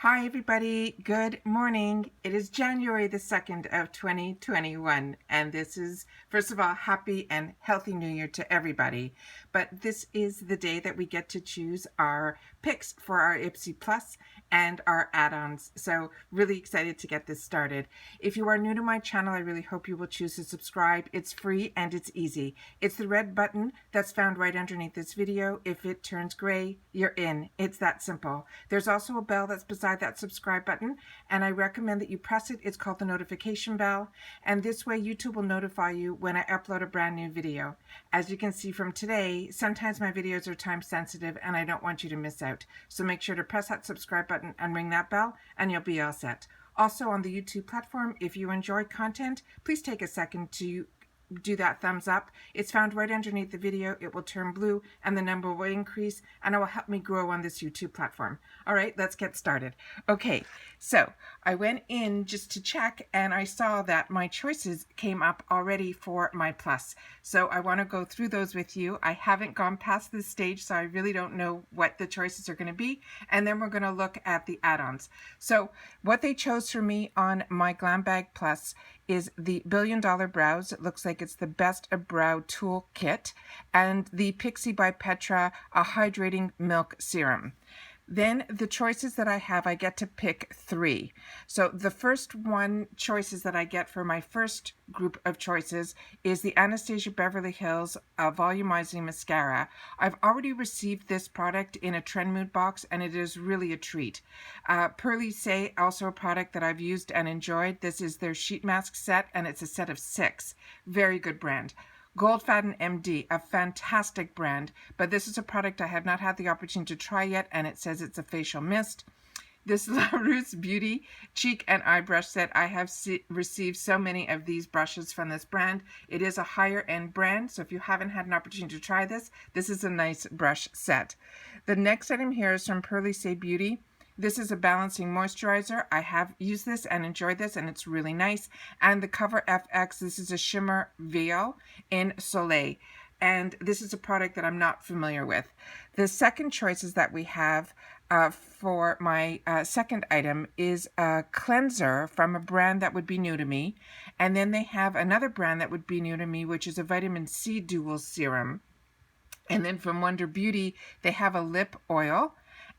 Hi everybody, good morning. It is January the 2nd of 2021 and this is, first of all, happy and healthy new year to everybody. But this is the day that we get to choose our picks for our Ipsy Plus and our add-ons. So really excited to get this started. If you are new to my channel, I really hope you will choose to subscribe. It's free and it's easy. It's the red button that's found right underneath this video. If it turns gray, you're in. It's that simple. There's also a bell that's beside that subscribe button, and I recommend that you press it. It's called the notification bell, and this way YouTube will notify you when I upload a brand new video. As you can see from today, sometimes my videos are time sensitive and I don't want you to miss out. So make sure to press that subscribe button and ring that bell and you'll be all set. Also on the YouTube platform, if you enjoy content, please take a second to do that thumbs up. It's found right underneath the video. It will turn blue and the number will increase and it will help me grow on this YouTube platform. All right, let's get started. Okay, so I went in just to check and I saw that my choices came up already for my plus. So I want to go through those with you. I haven't gone past this stage, so I really don't know what the choices are going to be. And then we're going to look at the add-ons. So what they chose for me on my Glam Bag Plus is the $1 Billion Brows. It looks like it's the best of brow tool kit, and the Pixie by Petra, a hydrating milk serum. Then the choices that I have, I get to pick 3. So the first one choices that I get for my first group of choices is the Anastasia Beverly Hills Volumizing Mascara. I've already received this product in a Trend Mood box and it is really a treat. Pearly Say, also a product that I've used and enjoyed. This is their sheet mask set and it's a set of 6. Very good brand. Goldfaden MD, a fantastic brand, but this is a product I have not had the opportunity to try yet, and it says it's a facial mist. This La Rousse Beauty cheek and eye brush set. I have received so many of these brushes from this brand. It is a higher end brand, so if you haven't had an opportunity to try this, this is a nice brush set. The next item here is from Pearly Say Beauty. This is a balancing moisturizer. I have used this and enjoyed this and it's really nice. And the Cover FX, this is a shimmer veil in Soleil. And this is a product that I'm not familiar with. The second choices that we have for my second item is a cleanser from a brand that would be new to me. And then they have another brand that would be new to me, which is a vitamin C dual serum. And then from Wonder Beauty, they have a lip oil.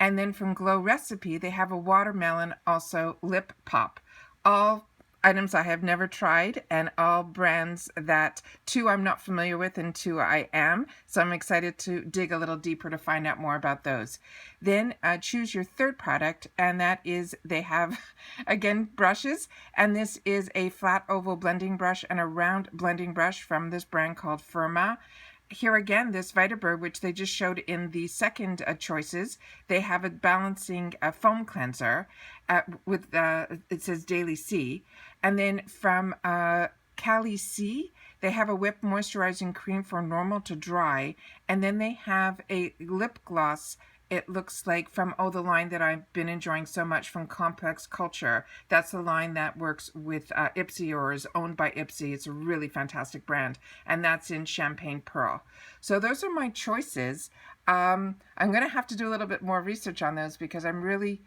And then from Glow Recipe, they have a watermelon, also lip pop. All items I have never tried and all brands that 2 I'm not familiar with and 2 I am. So I'm excited to dig a little deeper to find out more about those. Then choose your third product, and that is they have, again, brushes. And this is a flat oval blending brush and a round blending brush from this brand called Firma. Here again, this Vitabird, which they just showed in the second choices, they have a balancing foam cleanser with, it says Daily C. And then from Cali C, they have a whipped moisturizing cream for normal to dry. And then they have a lip gloss. It looks like from, the line that I've been enjoying so much from Complex Culture. That's the line that works with Ipsy or is owned by Ipsy. It's a really fantastic brand. And that's in Champagne Pearl. So those are my choices. I'm going to have to do a little bit more research on those because I'm really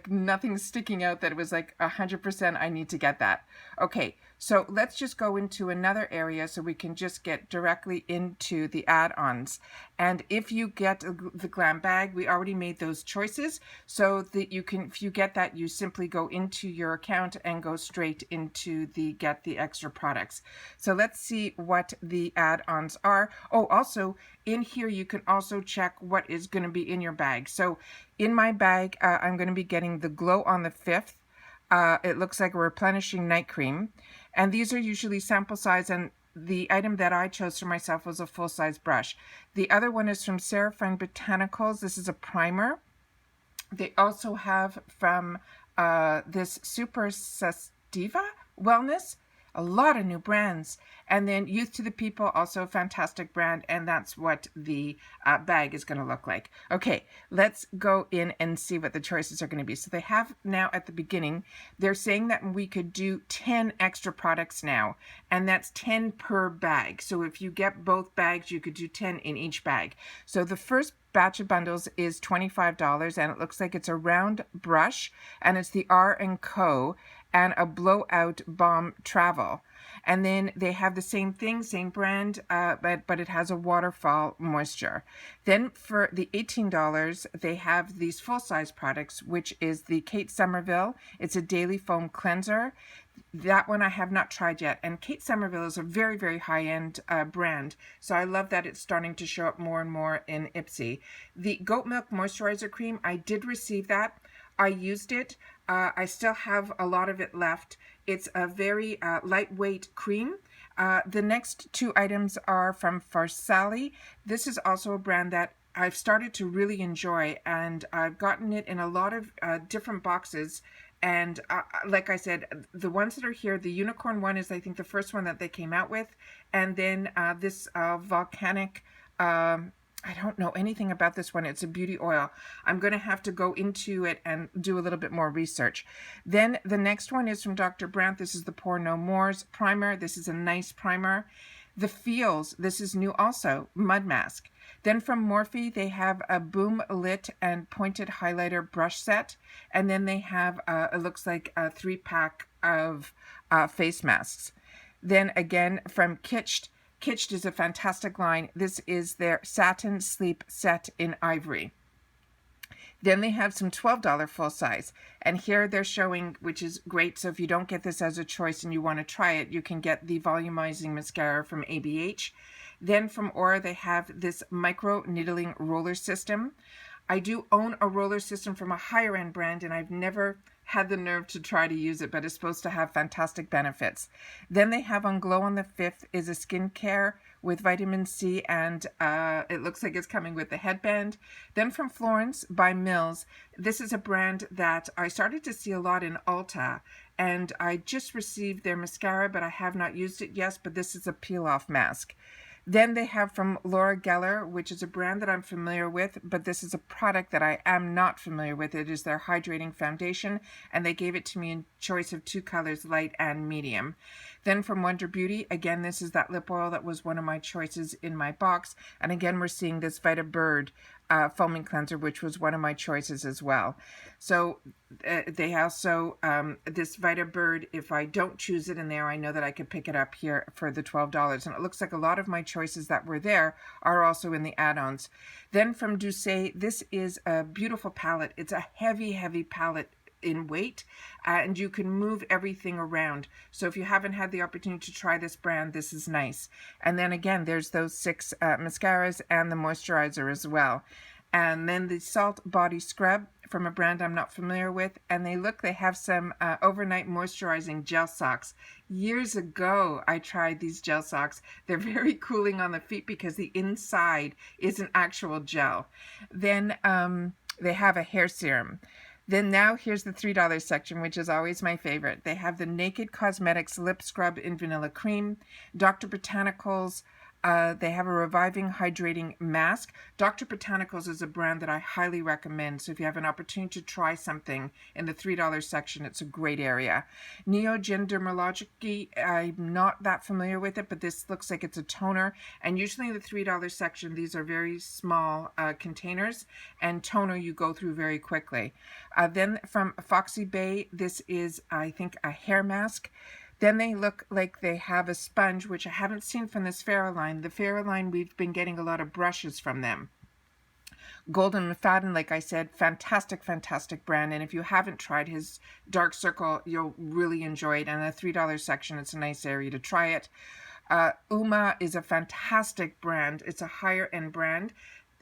nothing's sticking out that it was like 100% I need to get that. Okay, so let's just go into another area so we can just get directly into the add-ons. And if you get the Glam bag, we already made those choices so that you can, if you get that, you simply go into your account and go straight into the get the extra products. So let's see what the add-ons are. Oh, also in here, you can also check what is going to be in your bag. So in my bag, I'm going to be getting the Glow on the 5th. It looks like a replenishing night cream. And these are usually sample size, and the item that I chose for myself was a full-size brush. The other one is from Seraphine Botanicals. This is a primer. They also have from this Super Sestiva Wellness, a lot of new brands. And then Youth to the People, also a fantastic brand, and that's what the bag is going to look like. Okay, let's go in and see what the choices are going to be. So they have now at the beginning, they're saying that we could do 10 extra products now, and that's 10 per bag. So if you get both bags, you could do 10 in each bag. So the first batch of bundles is $25, and it looks like it's a round brush, and it's the R & Co. and a blowout balm travel. And then they have the same thing, same brand, but it has a waterfall moisture. Then for the $18, they have these full-size products, which is the Kate Somerville. It's a daily foam cleanser. That one I have not tried yet. And Kate Somerville is a very, very high-end brand. So I love that it's starting to show up more and more in Ipsy. The goat milk moisturizer cream, I did receive that. I used it. I still have a lot of it left. It's a very lightweight cream. The next two items are from Farsali. This is also a brand that I've started to really enjoy, and I've gotten it in a lot of different boxes. And like I said, the ones that are here, the unicorn one is, I think, the first one that they came out with. And then this volcanic, I don't know anything about this one. It's a beauty oil. I'm going to have to go into it and do a little bit more research. Then the next one is from Dr. Brandt. This is the Pore No More's primer. This is a nice primer. The Feels, this is new also, mud mask. Then from Morphe, they have a Boom Lit and Pointed Highlighter brush set. And then they have, it looks like a 3-pack of face masks. Then again, from Kitsched. Kitsched is a fantastic line. This is their Satin Sleep Set in Ivory. Then they have some $12 full size. And here they're showing, which is great. So if you don't get this as a choice and you want to try it, you can get the volumizing mascara from ABH. Then from Aura, they have this micro needling roller system. I do own a roller system from a higher end brand, and I've never had the nerve to try to use it, but it's supposed to have fantastic benefits. Then they have on Glow on the 5th is a skincare with vitamin C, and it looks like it's coming with the headband. Then from Florence by Mills, this is a brand that I started to see a lot in ULTA, and I just received their mascara, but I have not used it yet, but this is a peel-off mask. Then they have from Laura Geller, which is a brand that I'm familiar with, but this is a product that I am not familiar with. It is their hydrating foundation, and they gave it to me in choice of 2 colors, light and medium. Then from Wonder Beauty, again, this is that lip oil that was one of my choices in my box. And again, we're seeing this Vita Bird foaming cleanser, which was one of my choices as well. So they also, this Vita Bird, if I don't choose it in there, I know that I could pick it up here for the $12. And it looks like a lot of my choices that were there are also in the add-ons. Then from Douce, this is a beautiful palette. It's a heavy, heavy palette in weight, and you can move everything around. So if you haven't had the opportunity to try this brand, this is nice. And then again, there's those 6 mascaras and the moisturizer as well. And then the Salt Body Scrub from a brand I'm not familiar with. And they have some overnight moisturizing gel socks. Years ago, I tried these gel socks. They're very cooling on the feet because the inside is an actual gel. Then they have a hair serum. Then now here's the $3 section, which is always my favorite. They have the Naked Cosmetics Lip Scrub in Vanilla Cream, Dr. Botanicals. They have a Reviving Hydrating Mask. Dr. Botanicals is a brand that I highly recommend. So if you have an opportunity to try something in the $3 section, it's a great area. Neogen Dermalogic, I'm not that familiar with it, but this looks like it's a toner. And usually in the $3 section, these are very small containers, and toner you go through very quickly. Then from Foxy Bay, this is, I think, a hair mask. Then they look like they have a sponge, which I haven't seen from this Farrah line. The Farrah line, we've been getting a lot of brushes from them. Golden McFadden, like I said, fantastic, fantastic brand. And if you haven't tried his Dark Circle, you'll really enjoy it. And the $3 section, it's a nice area to try it. Uma is a fantastic brand. It's a higher end brand.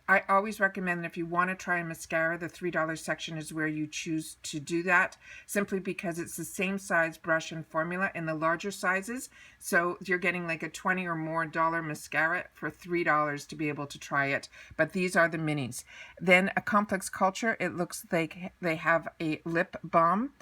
I always recommend that if you want to try a mascara, the $3 section is where you choose to do that, simply because it's the same size brush and formula in the larger sizes. So you're getting like a $20 or more mascara for $3 to be able to try it. But these are the minis. Then a Complex Culture, it looks like they have a lip balm.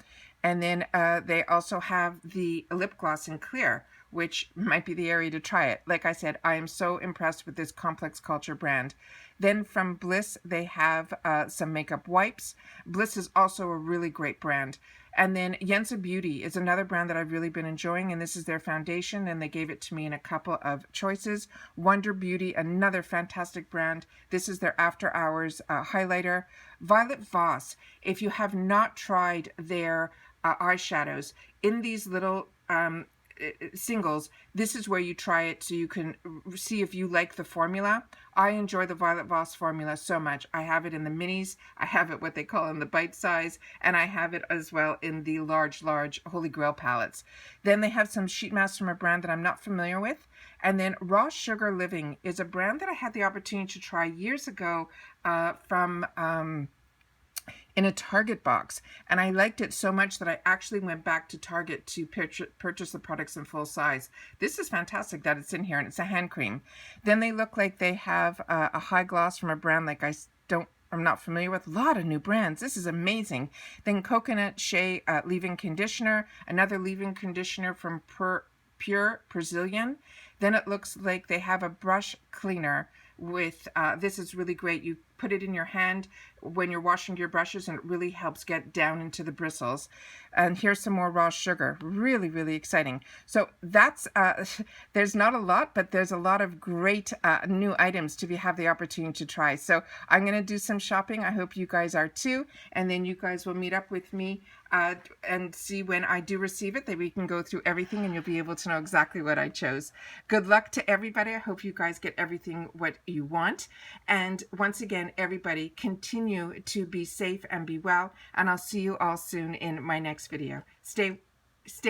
And then they also have the lip gloss in clear, which might be the area to try it. Like I said, I am so impressed with this Complex Culture brand. Then from Bliss, they have some makeup wipes. Bliss is also a really great brand. And then Yensa Beauty is another brand that I've really been enjoying, and this is their foundation, and they gave it to me in a couple of choices. Wonder Beauty, another fantastic brand. This is their After Hours highlighter. Violet Voss, if you have not tried their eyeshadows, in these little singles, this is where you try it so you can see if you like the formula. I enjoy the Violet Voss formula so much. I have it in the minis, I have it what they call in the bite size, and I have it as well in the large Holy Grail palettes. Then they have some sheet masks from a brand that I'm not familiar with. And then Raw Sugar Living is a brand that I had the opportunity to try years ago from in a Target box, and I liked it so much that I actually went back to Target to purchase the products in full size. This is fantastic that it's in here, and it's a hand cream. Then they look like they have a high gloss from a brand like I'm not familiar with. A lot of new brands. This is amazing. Then Coconut Shea leave-in conditioner, another leave-in conditioner from Pure Brazilian. Then it looks like they have a brush cleaner with this is really great. You put it in your hand when you're washing your brushes, and it really helps get down into the bristles. And here's some more raw sugar. Really, really exciting. So that's there's not a lot, but there's a lot of great new items to have the opportunity to try. So I'm going to do some shopping. I hope you guys are too, and then you guys will meet up with me and see when I do receive it, that we can go through everything and you'll be able to know exactly what I chose. Good luck to everybody. I hope you guys get everything what you want. And once again, everybody, continue to be safe and be well. And I'll see you all soon in my next video. Stay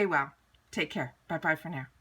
well. Take care. Bye-bye for now.